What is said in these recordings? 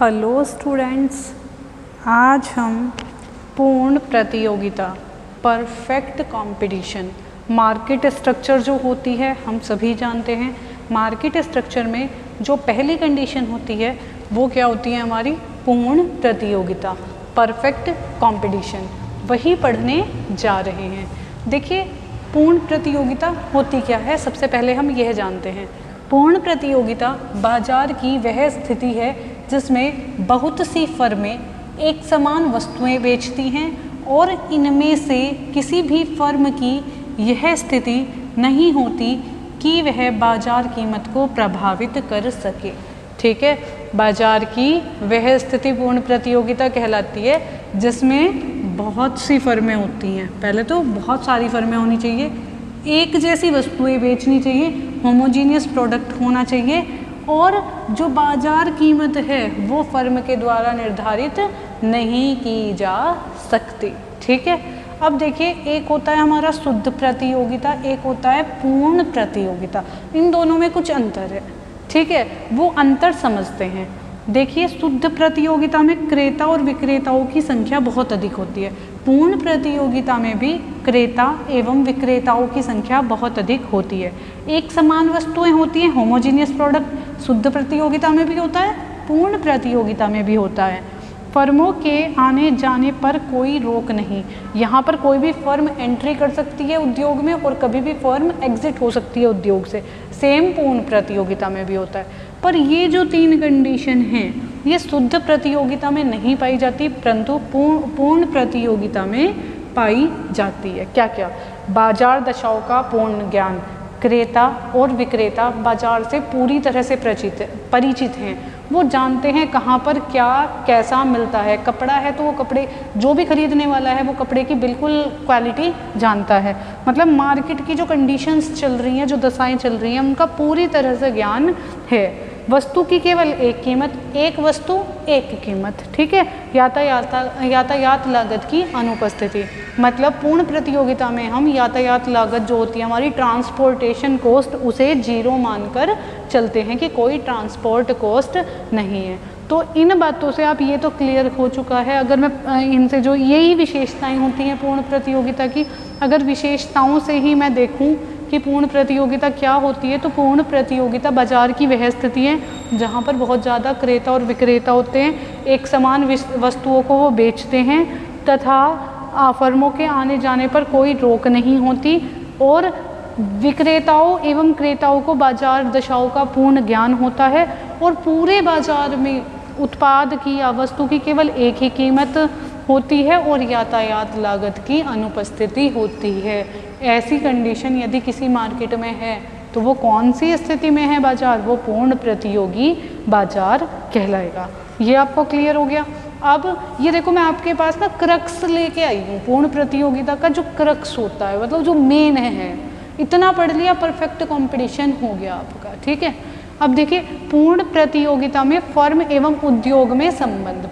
Hello students, आज हम पूर्ण प्रतियोगिता परफेक्ट कंपटीशन मार्केट स्ट्रक्चर जो होती है हम सभी जानते हैं। मार्केट स्ट्रक्चर में जो पहली कंडीशन होती है वो क्या होती है? हमारी पूर्ण प्रतियोगिता, परफेक्ट कंपटीशन, वही पढ़ने जा रहे हैं। देखिए, पूर्ण प्रतियोगिता होती क्या है, सबसे पहले हम यह जानते हैं। पूर्ण प्रतियोगिता बाजार की वह स्थिति है जिसमें बहुत सी फर्में एक समान वस्तुएं बेचती हैं और इनमें से किसी भी फर्म की यह स्थिति नहीं होती कि वह बाजार कीमत को प्रभावित कर सके। ठीक है, बाजार की वह स्थिति पूर्ण प्रतियोगिता कहलाती है जिसमें बहुत सी फर्में होती हैं। पहले तो बहुत सारी फर्में होनी चाहिए, एक जैसी वस्तुएं बेचनी चाहिए, होमोजीनियस प्रोडक्ट होना चाहिए और जो बाजार कीमत है वो फर्म के द्वारा निर्धारित नहीं की जा सकती। ठीक है, अब देखिए, एक होता है हमारा शुद्ध प्रतियोगिता, एक होता है पूर्ण प्रतियोगिता। इन दोनों में कुछ अंतर है। ठीक है, वो अंतर समझते हैं। देखिए, शुद्ध प्रतियोगिता में क्रेता और विक्रेताओं की संख्या बहुत अधिक होती है। पूर्ण प्रतियोगिता में भी क्रेता एवं विक्रेताओं की संख्या बहुत अधिक होती है। एक समान वस्तुएं होती हैं, होमोजीनियस प्रोडक्ट शुद्ध प्रतियोगिता में भी होता है, पूर्ण प्रतियोगिता में भी होता है। फर्मों के आने जाने पर कोई रोक नहीं। यहाँ पर कोई भी फर्म एंट्री कर सकती है उद्योग में और कभी भी फर्म एग्जिट हो सकती है उद्योग से। सेम पूर्ण प्रतियोगिता में भी होता है। पर ये जो तीन कंडीशन हैं ये शुद्ध प्रतियोगिता में नहीं पाई जाती, परंतु पूर्ण प्रतियोगिता में पाई जाती है। क्या क्या? बाजार दशाओं का पूर्ण ज्ञान, क्रेता और विक्रेता बाजार से पूरी तरह से परिचित हैं। वो जानते हैं कहाँ पर क्या कैसा मिलता है। कपड़ा है तो वो कपड़े, जो भी खरीदने वाला है वो कपड़े की बिल्कुल क्वालिटी जानता है। मतलब मार्केट की जो कंडीशंस चल रही हैं, जो दशाएं चल रही हैं, उनका पूरी तरह से ज्ञान है। वस्तु की केवल एक कीमत, एक वस्तु एक कीमत। ठीक है, यातायात लागत की अनुपस्थिति। मतलब पूर्ण प्रतियोगिता में हम यातायात लागत जो होती है हमारी ट्रांसपोर्टेशन कॉस्ट, उसे जीरो मानकर चलते हैं कि कोई ट्रांसपोर्ट कॉस्ट नहीं है। तो इन बातों से आप ये तो क्लियर हो चुका है। अगर मैं इनसे जो यही विशेषताएं होती हैं पूर्ण प्रतियोगिता की, अगर विशेषताओं से ही मैं देखूं कि पूर्ण प्रतियोगिता क्या होती है, तो पूर्ण प्रतियोगिता बाजार की वह स्थिति है जहाँ पर बहुत ज़्यादा क्रेता और विक्रेता होते हैं, एक समान वस्तुओं को वो बेचते हैं तथा फर्मों के आने जाने पर कोई रोक नहीं होती और विक्रेताओं एवं क्रेताओं को बाजार दशाओं का पूर्ण ज्ञान होता है और पूरे बाजार में उत्पाद की या वस्तु की केवल एक ही कीमत होती है और यातायात लागत की अनुपस्थिति होती है। ऐसी कंडीशन यदि किसी मार्केट में है तो वो कौन सी स्थिति में है बाजार? वो पूर्ण प्रतियोगी बाजार कहलाएगा। ये आपको क्लियर हो गया। अब ये देखो, मैं आपके पास ना क्रक्स लेके आई हूँ। पूर्ण प्रतियोगिता का जो क्रक्स होता है, मतलब जो मेन है, इतना पढ़ लिया, परफेक्ट कंपटीशन हो गया आपका। ठीक है, अब देखिए, पूर्ण प्रतियोगिता में फर्म एवं उद्योग में संबंध।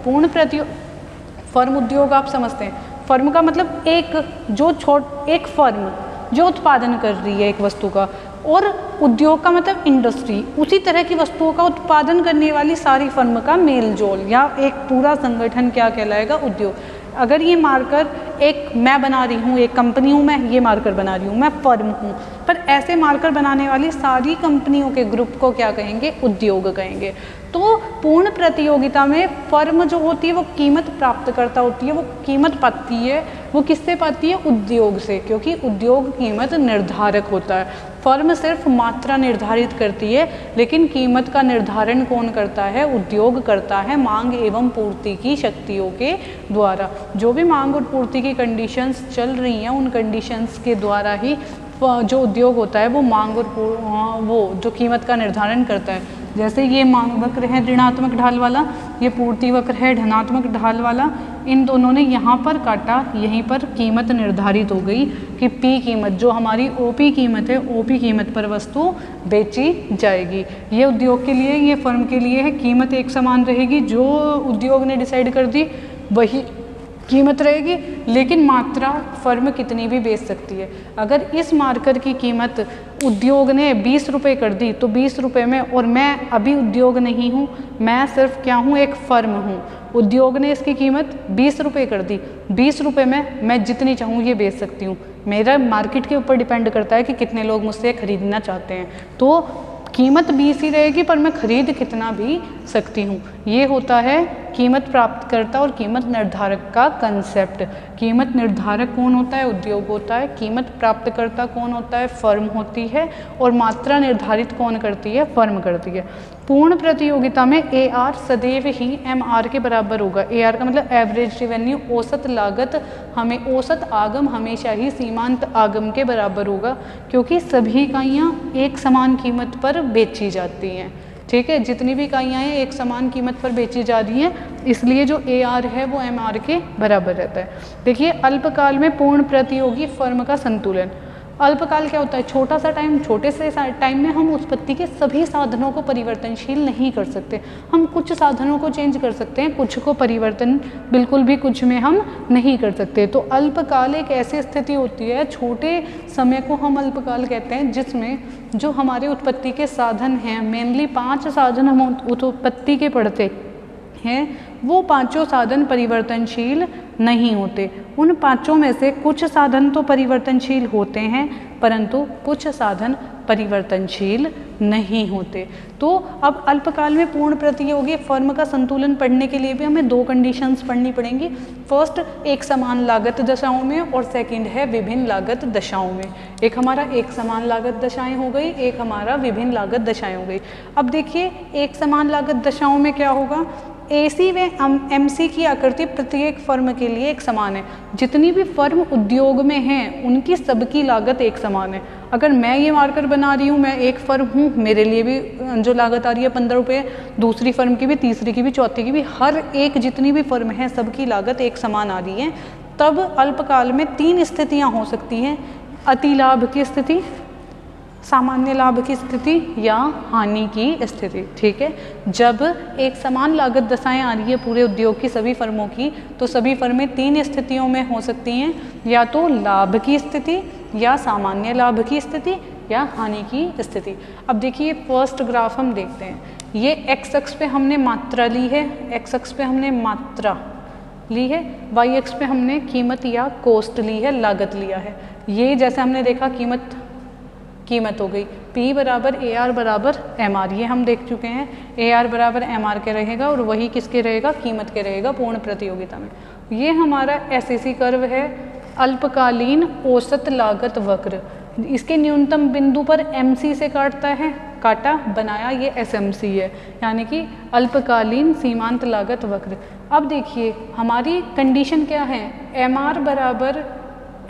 फर्म उद्योग आप समझते हैं। फर्म का मतलब एक फर्म जो उत्पादन कर रही है एक वस्तु का, और उद्योग का मतलब इंडस्ट्री, उसी तरह की वस्तुओं का उत्पादन करने वाली सारी फर्म का मेल जोल या एक पूरा संगठन क्या कहलाएगा? उद्योग। अगर ये मार्कर एक मैं बना रही हूँ, एक कंपनी हूँ, मैं ये मार्कर बना रही हूँ, मैं फर्म हूँ, पर ऐसे मार्कर बनाने वाली सारी कंपनियों के ग्रुप को क्या कहेंगे? उद्योग कहेंगे। तो पूर्ण प्रतियोगिता में फर्म जो होती है वो कीमत प्राप्त करता होती है। वो कीमत पाती है, वो किससे पाती है? उद्योग से, क्योंकि उद्योग कीमत निर्धारक होता है। फर्म सिर्फ मात्रा निर्धारित करती है, लेकिन कीमत का निर्धारण कौन करता है? उद्योग करता है, मांग एवं पूर्ति की शक्तियों के द्वारा। जो भी मांग और पूर्ति की कंडीशंस चल रही हैं, उन कंडीशंस के द्वारा ही जो उद्योग होता है वो मांग और वो जो कीमत का निर्धारण करता है। जैसे ये मांग वक्र है ऋणात्मक ढाल वाला, ये पूर्ति वक्र है धनात्मक ढाल वाला, इन दोनों ने यहाँ पर काटा, यहीं पर कीमत निर्धारित हो गई कि पी कीमत, जो हमारी ओपी कीमत है, ओपी कीमत पर वस्तु बेची जाएगी। ये उद्योग के लिए, ये फर्म के लिए है, कीमत एक समान रहेगी। जो उद्योग ने डिसाइड कर दी वही कीमत रहेगी, लेकिन मात्रा फर्म कितनी भी बेच सकती है। अगर इस मार्कर की कीमत उद्योग ने 20 रुपये कर दी तो 20 रुपये में, और मैं अभी उद्योग नहीं हूँ, मैं सिर्फ क्या हूँ, एक फर्म हूँ। उद्योग ने इसकी कीमत 20 रुपये कर दी, 20 रुपये में मैं जितनी चाहूँ ये बेच सकती हूँ। मेरा मार्केट के ऊपर डिपेंड करता है कि कितने लोग मुझसे खरीदना चाहते हैं। तो कीमत 20 ही रहेगी, पर मैं खरीद कितना भी सकती हूँ। ये होता है कीमत प्राप्तकर्ता और कीमत निर्धारक का कंसेप्ट। कीमत निर्धारक कौन होता है, उद्योग होता है। कीमत प्राप्तकर्ता कौन होता है, फर्म होती है। और मात्रा निर्धारित कौन करती है, फर्म करती है। पूर्ण प्रतियोगिता में AR सदैव ही MR के बराबर होगा। AR का मतलब एवरेज रेवेन्यू, औसत लागत, हमें औसत आगम हमेशा ही सीमांत आगम के बराबर होगा, क्योंकि सभी इकाइयाँ एक समान कीमत पर बेची जाती हैं। ठीक है, जितनी भी इकाइयाँ हैं एक समान कीमत पर बेची जा रही हैं, इसलिए जो AR है वो MR के बराबर रहता है। देखिए, अल्पकाल में पूर्ण प्रतियोगी फर्म का संतुलन। अल्पकाल क्या होता है, छोटा सा टाइम। छोटे से टाइम में हम उत्पत्ति के सभी साधनों को परिवर्तनशील नहीं कर सकते। हम कुछ साधनों को चेंज कर सकते हैं, कुछ को परिवर्तन बिल्कुल भी कुछ में हम नहीं कर सकते। तो अल्पकाल एक ऐसी स्थिति होती है, छोटे समय को हम अल्पकाल कहते हैं, जिसमें जो हमारे उत्पत्ति के साधन हैं, मेनली 5 साधन हम उत्पत्ति के पढ़ते हैं, वो 5 साधन परिवर्तनशील नहीं होते। उन 5 में से कुछ साधन तो परिवर्तनशील होते हैं, परंतु कुछ साधन परिवर्तनशील नहीं होते। तो अब अल्पकाल में पूर्ण प्रतियोगी फर्म का संतुलन पढ़ने के लिए भी हमें 2 कंडीशंस पढ़नी पड़ेंगी। फर्स्ट, एक समान लागत दशाओं में, और सेकंड है विभिन्न लागत दशाओं में। एक हमारा एक समान लागत दशाएं हो गई, एक हमारा विभिन्न लागत दशाएं हो गई। अब देखिए, एक समान लागत दशाओं में क्या होगा, AC व MC की आकृति प्रत्येक फर्म के लिए एक समान है। जितनी भी फर्म उद्योग में हैं उनकी सबकी लागत एक समान है। अगर मैं ये मार्कर बना रही हूँ, मैं एक फर्म हूँ, मेरे लिए भी जो लागत आ रही है 15 रुपये, दूसरी फर्म की भी, तीसरी की भी, चौथी की भी, हर एक जितनी भी फर्म है सबकी लागत एक समान आ रही है। तब अल्पकाल में 3 स्थितियाँ हो सकती हैं, अति लाभ की स्थिति, सामान्य लाभ की स्थिति या हानि की स्थिति। ठीक है, जब एक समान लागत दशाएं आ रही है पूरे उद्योग की सभी फर्मों की, तो सभी फर्में 3 स्थितियों में हो सकती हैं, या तो लाभ की स्थिति, या सामान्य लाभ की स्थिति, या हानि की स्थिति। अब देखिए, फर्स्ट ग्राफ हम देखते हैं। ये एक्स अक्ष पे हमने मात्रा ली है, एक्स अक्ष पे हमने मात्रा ली है, वाई अक्ष पे हमने कीमत या कॉस्ट ली है, लागत लिया है। ये जैसे हमने देखा कीमत हो गई, P बराबर AR बराबर MR, ये हम देख चुके हैं। AR बराबर MR के रहेगा, और वही किसके रहेगा, कीमत के रहेगा पूर्ण प्रतियोगिता में। ये हमारा SEC कर्व है, अल्पकालीन औसत लागत वक्र। इसके न्यूनतम बिंदु पर MC से काटता है, काटा बनाया, ये SMC है, यानी कि अल्पकालीन सीमांत लागत वक्र। अब देखिए, हमारी कंडीशन क्या है, MR बराबर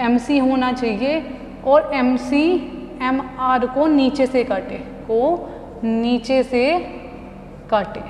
MC होना चाहिए, और MC MR को नीचे से काटे,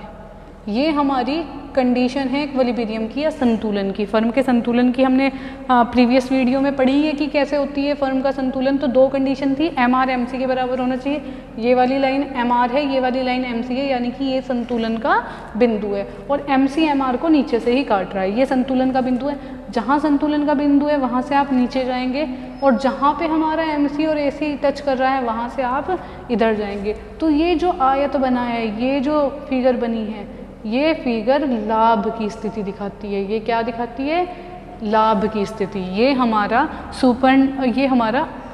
ये हमारी कंडीशन है इक्विलिब्रियम की या संतुलन की। फर्म के संतुलन की हमने प्रीवियस वीडियो में पढ़ी है कि कैसे होती है फर्म का संतुलन। तो 2 कंडीशन थी, MR MC के बराबर होना चाहिए, ये वाली लाइन MR है, ये वाली लाइन MC है, यानी कि ये संतुलन का बिंदु है, और MC MR को नीचे से ही काट रहा है, ये संतुलन का बिंदु है। जहाँ संतुलन का बिंदु है वहाँ से आप नीचे जाएंगे, और जहाँ पे हमारा MC और AC टच कर रहा है वहाँ से आप इधर जाएंगे। तो ये जो आयत बना है, ये जो फिगर बनी है, ये फिगर लाभ की स्थिति दिखाती है। ये क्या दिखाती है, लाभ की स्थिति। ये हमारा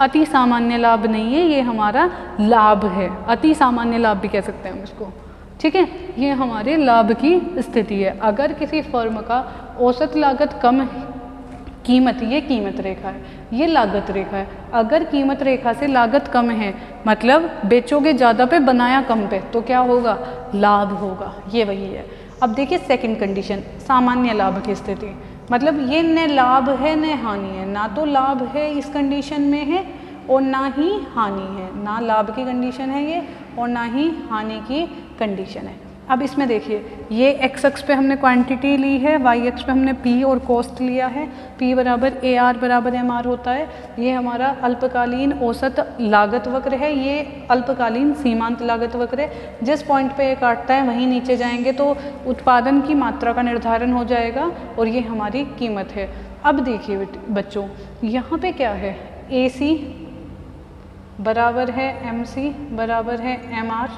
अति सामान्य लाभ नहीं है, ये हमारा लाभ है, अति सामान्य लाभ भी कह सकते हैं हम इसको। ठीक है, ये हमारे लाभ की स्थिति है। अगर किसी फर्म का औसत लागत कम है, कीमत, ये कीमत रेखा है, ये लागत रेखा है। अगर कीमत रेखा से लागत कम है, मतलब बेचोगे ज़्यादा पे बनाया कम पे, तो क्या होगा, लाभ होगा, ये वही है। अब देखिए सेकंड कंडीशन, सामान्य लाभ की स्थिति, मतलब ये न लाभ है न हानि है, ना तो लाभ है इस कंडीशन में है और ना ही हानि है, ना लाभ की कंडीशन है ये और ना ही हानि की कंडीशन है। अब इसमें देखिए, ये एक्स अक्ष पे हमने क्वांटिटी ली है, वाई अक्ष पे हमने पी और कॉस्ट लिया है। पी बराबर ए आर बराबर एम आर होता है। ये हमारा अल्पकालीन औसत लागत वक्र है, ये अल्पकालीन सीमांत लागत वक्र है। जिस पॉइंट पे ये काटता है वहीं नीचे जाएंगे तो उत्पादन की मात्रा का निर्धारण हो जाएगा और ये हमारी कीमत है। अब देखिए बच्चों, यहाँ पे क्या है, ए सी बराबर है एम सी बराबर है एम आर,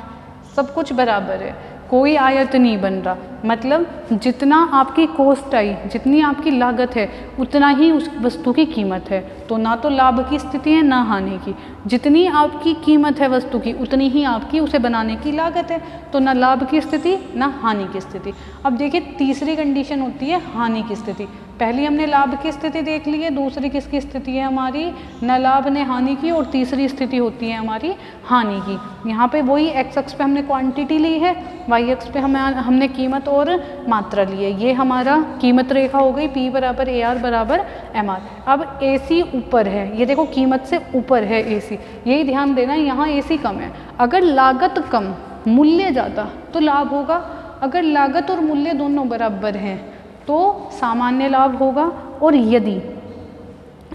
सब कुछ बराबर है, कोई आयत नहीं बन रहा। मतलब जितना आपकी कॉस्ट आई, जितनी आपकी लागत है, उतना ही उस वस्तु की कीमत है। तो ना तो लाभ की स्थिति है ना हानि की। जितनी आपकी कीमत है वस्तु की, उतनी ही आपकी उसे बनाने की लागत है। तो ना लाभ की स्थिति ना हानि की स्थिति। अब देखिए तीसरी कंडीशन होती है हानि की स्थिति। पहली हमने लाभ की स्थिति देख ली है, दूसरी किसकी स्थिति है हमारी, न लाभ ने हानि की, और तीसरी स्थिति होती है हमारी हानि की। यहाँ पे वही एक्स अक्ष पे हमने क्वांटिटी ली है, वाई अक्ष पे हमने कीमत और मात्रा ली है। ये हमारा कीमत रेखा हो गई, P बराबर ए आर बराबर एम आर। अब ए सी ऊपर है, ये देखो कीमत से ऊपर है ए सी, यही ध्यान देना, यहाँ ए सी कम है। अगर लागत कम मूल्य ज़्यादा तो लाभ होगा, अगर लागत और मूल्य दोनों बराबर हैं तो सामान्य लाभ होगा। और यदि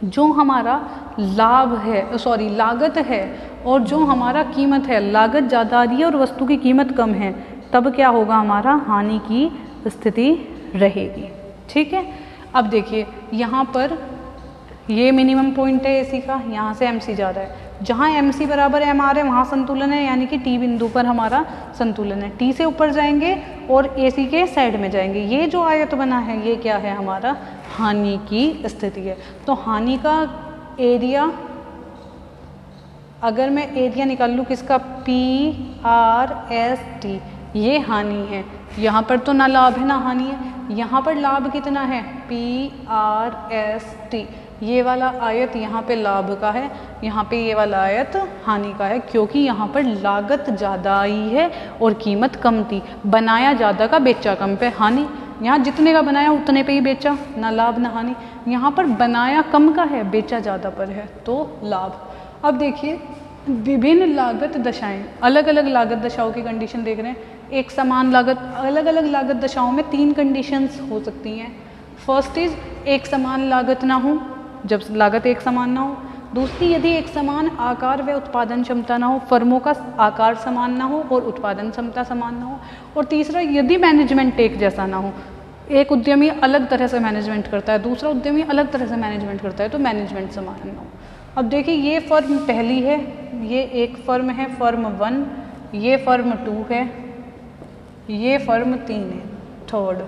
जो हमारा लाभ है, लागत है, और जो हमारा कीमत है, लागत ज़्यादा आ रही है और वस्तु की कीमत कम है, तब क्या होगा, हमारा हानि की स्थिति रहेगी। ठीक है। अब देखिए यहाँ पर ये मिनिमम पॉइंट है एसी का, यहाँ से एमसी जा रहा है। जहाँ एमसी बराबर एम आर है वहाँ संतुलन है, यानी कि टी बिंदु पर हमारा संतुलन है। टी से ऊपर जाएंगे और एसी के साइड में जाएंगे। ये जो आयत बना है ये क्या है, हमारा हानि की स्थिति है। तो हानि का एरिया, अगर मैं एरिया निकाल लूँ किसका, पी आर एस टी, ये हानि है। यहाँ पर तो ना लाभ है ना हानि है। यहाँ पर लाभ कितना है, पी आर एस टी, ये वाला आयत यहाँ पे लाभ का है, यहाँ पे ये वाला आयत हानि का है, क्योंकि यहाँ पर लागत ज़्यादा आई है और कीमत कम थी। बनाया ज़्यादा का बेचा कम पे, हानि। यहाँ जितने का बनाया उतने पे ही बेचा, ना लाभ ना हानि। यहाँ पर बनाया कम का है, बेचा ज़्यादा पर है, तो लाभ। अब देखिए विभिन्न लागत दशाएं, अलग अलग लागत दशाओं की कंडीशन देख रहे हैं। एक समान लागत, अलग अलग लागत दशाओं में 3 कंडीशंस हो सकती हैं। फर्स्ट इज एक समान लागत ना हो, जब लागत एक समान ना हो। दूसरी, यदि एक समान आकार व उत्पादन क्षमता ना हो, फर्मों का आकार समान ना हो और उत्पादन क्षमता समान ना हो। और तीसरा, यदि मैनेजमेंट एक जैसा ना हो, एक उद्यमी अलग तरह से मैनेजमेंट करता है, दूसरा उद्यमी अलग तरह से मैनेजमेंट करता है, तो मैनेजमेंट समान ना हो। अब देखिए ये फर्म पहली है, ये एक फर्म है, फर्म 1, ये फर्म 2 है, ये फर्म 3 है, थर्ड।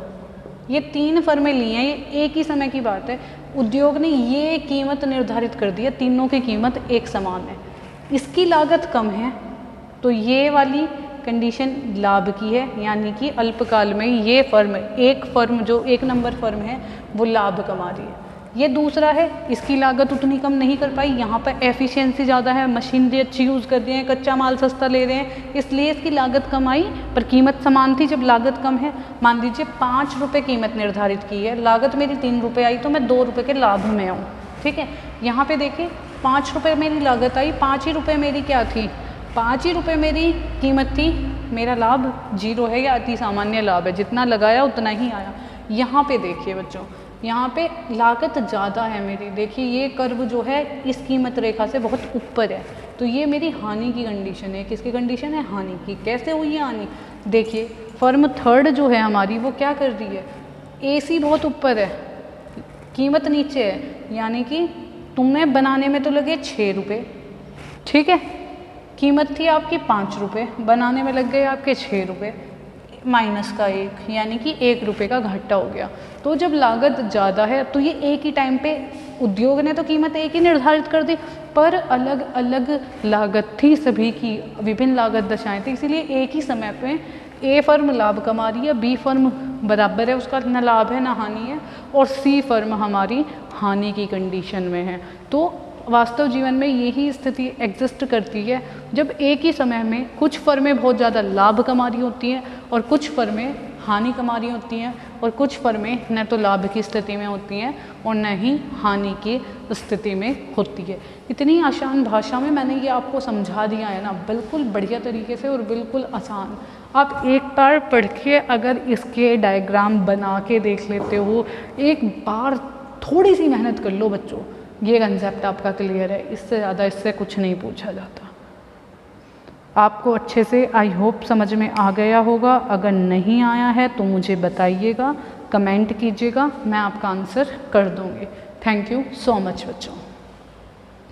ये 3 फर्में ली हैं, ये एक ही समय की बात है। उद्योग ने ये कीमत निर्धारित कर दी है, तीनों की कीमत एक समान है, इसकी लागत कम है, तो ये वाली कंडीशन लाभ की है, यानी कि अल्पकाल में ये फर्म, एक फर्म जो 1 नंबर फर्म है वो लाभ कमा रही है। ये दूसरा है, इसकी लागत उतनी कम नहीं कर पाई, यहाँ पर एफिशिएंसी ज़्यादा है, मशीनरी अच्छी यूज़ कर रहे हैं, कच्चा माल सस्ता ले रहे हैं, इसलिए इसकी लागत कम आई पर कीमत समान थी। जब लागत कम है, मान लीजिए 5 रुपये कीमत निर्धारित की है, लागत मेरी 3 रुपये आई, तो मैं 2 रुपये के लाभ में आऊँ। ठीक है। यहाँ पे देखिए 5 रुपये मेरी लागत आई, 5 ही रुपये मेरी क्या थी, 5 ही रुपये मेरी कीमत थी, मेरा लाभ 0 है या अति सामान्य लाभ है, जितना लगाया उतना ही आया। यहाँ पे देखिए बच्चों, यहाँ पे लागत ज़्यादा है मेरी, देखिए ये कर्व जो है इस कीमत रेखा से बहुत ऊपर है, तो ये मेरी हानि की कंडीशन है। किसकी कंडीशन है, हानि की। कैसे हुई है हानि, देखिए फर्म थर्ड जो है हमारी वो क्या कर रही है, एसी बहुत ऊपर है, कीमत नीचे है, यानी कि तुम्हें बनाने में तो लगे 6 रुपये, ठीक है, कीमत थी आपकी 5 रुपये, बनाने में लग गए आपके 6 रुपये, माइनस का 1, यानी कि 1 रुपये का घाटा हो गया। तो जब लागत ज़्यादा है तो ये एक ही टाइम पे, उद्योग ने तो कीमत एक ही निर्धारित कर दी, पर अलग अलग लागत थी, सभी की विभिन्न लागत दशाएं थी, इसलिए एक ही समय पे ए फर्म लाभ कमा रही है, बी फर्म बराबर है, उसका ना लाभ है ना हानि है, और सी फर्म हमारी हानि की कंडीशन में है। तो वास्तव जीवन में यही स्थिति एग्जिस्ट करती है, जब एक ही समय में कुछ फर्में बहुत ज़्यादा लाभ कमा रही होती हैं और कुछ फर्में हानि कमा रही होती हैं और कुछ फर्में न तो लाभ की स्थिति में होती हैं और न ही हानि की स्थिति में होती है। इतनी आसान भाषा में मैंने ये आपको समझा दिया है ना, बिल्कुल बढ़िया तरीके से और बिल्कुल आसान। आप एक बार पढ़ के अगर इसके डायग्राम बना के देख लेते हो, एक बार थोड़ी सी मेहनत कर लो बच्चों, ये कंसेप्ट आपका क्लियर है। इससे ज़्यादा इससे कुछ नहीं पूछा जाता। आपको अच्छे से आई होप समझ में आ गया होगा। अगर नहीं आया है तो मुझे बताइएगा, कमेंट कीजिएगा, मैं आपका आंसर कर दूँगी। थैंक यू सो मच बच्चों।